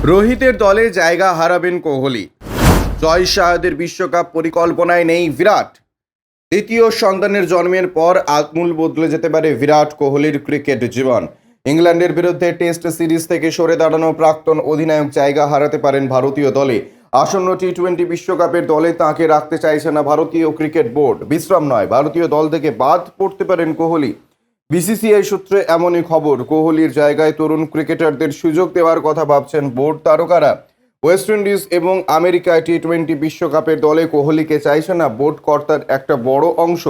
রোহিতের দলে জায়গা হারাবেন কোহলি। জয় শাহদের বিশ্বকাপ পরিকল্পনায় নেই বিরাট। দ্বিতীয় সন্তানের জন্মের পর আমূল বদলে যেতে পারে বিরাট কোহলির ক্রিকেট জীবন। ইংল্যান্ডের বিরুদ্ধে টেস্ট সিরিজ থেকে সরে দাঁড়ানো প্রাক্তন অধিনায়ক জায়গা হারাতে পারেন ভারতীয় দলে। আসন্ন টি-20 বিশ্বকাপের দলে তাঁকে রাখতে চাইছে না ভারতীয় ক্রিকেট বোর্ড। বিশ্রাম নয়, ভারতীয় দল থেকে বাদ পড়তে পারেন কোহলি। বিসিসিআই সূত্রে এমনই খবর, কোহলির জায়গায় তরুণ ক্রিকেটারদের সুযোগ দেওয়ার কথা ভাবছেন বোর্ড তারকারা। ওয়েস্ট ইন্ডিজ এবং আমেরিকায় টি-20 বিশ্বকাপের দলে কোহলিকে চাইছে না বোর্ড কর্তার একটা বড় অংশ।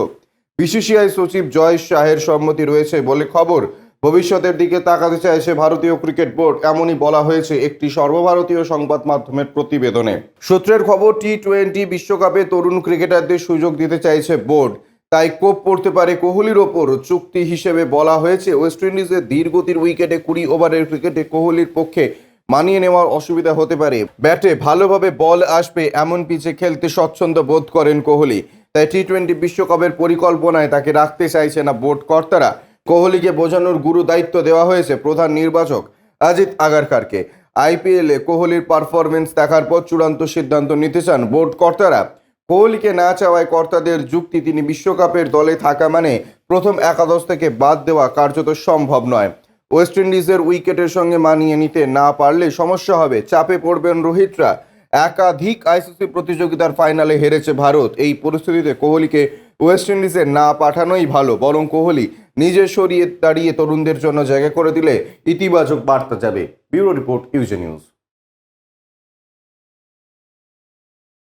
বিসিসিআই সচিব জয় শাহের সম্মতি রয়েছে বলে খবর। ভবিষ্যতের দিকে তাকাতে চাইছে ভারতীয় ক্রিকেট বোর্ড, এমনই বলা হয়েছে একটি সর্বভারতীয় সংবাদ মাধ্যমের প্রতিবেদনে। সূত্রের খবর, টি-20 বিশ্বকাপে তরুণ ক্রিকেটারদের সুযোগ দিতে চাইছে বোর্ড। তাই কোপ পড়তে পারে কোহলির ওপর। চুক্তি হিসেবে বলা হয়েছে, ওয়েস্ট ইন্ডিজের ধীরগতির উইকেটে 20 ওভারের ক্রিকেটে কোহলির পক্ষে মানিয়ে নেওয়ার অসুবিধা হতে পারে। ব্যাটে ভালোভাবে বল আসবে এমন পিচে খেলতে স্বচ্ছন্দ বোধ করেন কোহলি। তাই টি-20 বিশ্বকাপের পরিকল্পনায় তাকে রাখতে চাইছে না বোর্ড কর্তারা। কোহলিকে বোঝানোর গুরু দায়িত্ব দেওয়া হয়েছে প্রধান নির্বাচক অজিত আগারকারকে। আইপিএলে কোহলির পারফরমেন্স দেখার পর চূড়ান্ত সিদ্ধান্ত নিতে চান বোর্ড কর্তারা। কোহলিকে না চাওয়ায় কর্তাদের যুক্তি, তিনি বিশ্বকাপের দলে থাকা মানে প্রথম একাদশ থেকে বাদ দেওয়া কার্যত সম্ভব নয়। ওয়েস্ট ইন্ডিজের উইকেটের সঙ্গে মানিয়ে নিতে না পারলে সমস্যা হবে, চাপে পড়বেন রোহিতরা। একাধিক আইসিসি প্রতিযোগিতার ফাইনালে হেরেছে ভারত। এই পরিস্থিতিতে কোহলিকে ওয়েস্ট ইন্ডিজে না পাঠানোই ভালো, বরং কোহলি নিজে সরিয়ে দাঁড়িয়ে তরুণদের জন্য জায়গা করে দিলে ইতিবাচক বার্তা যাবে। ব্যুরো রিপোর্ট, ইউজে নিউজ।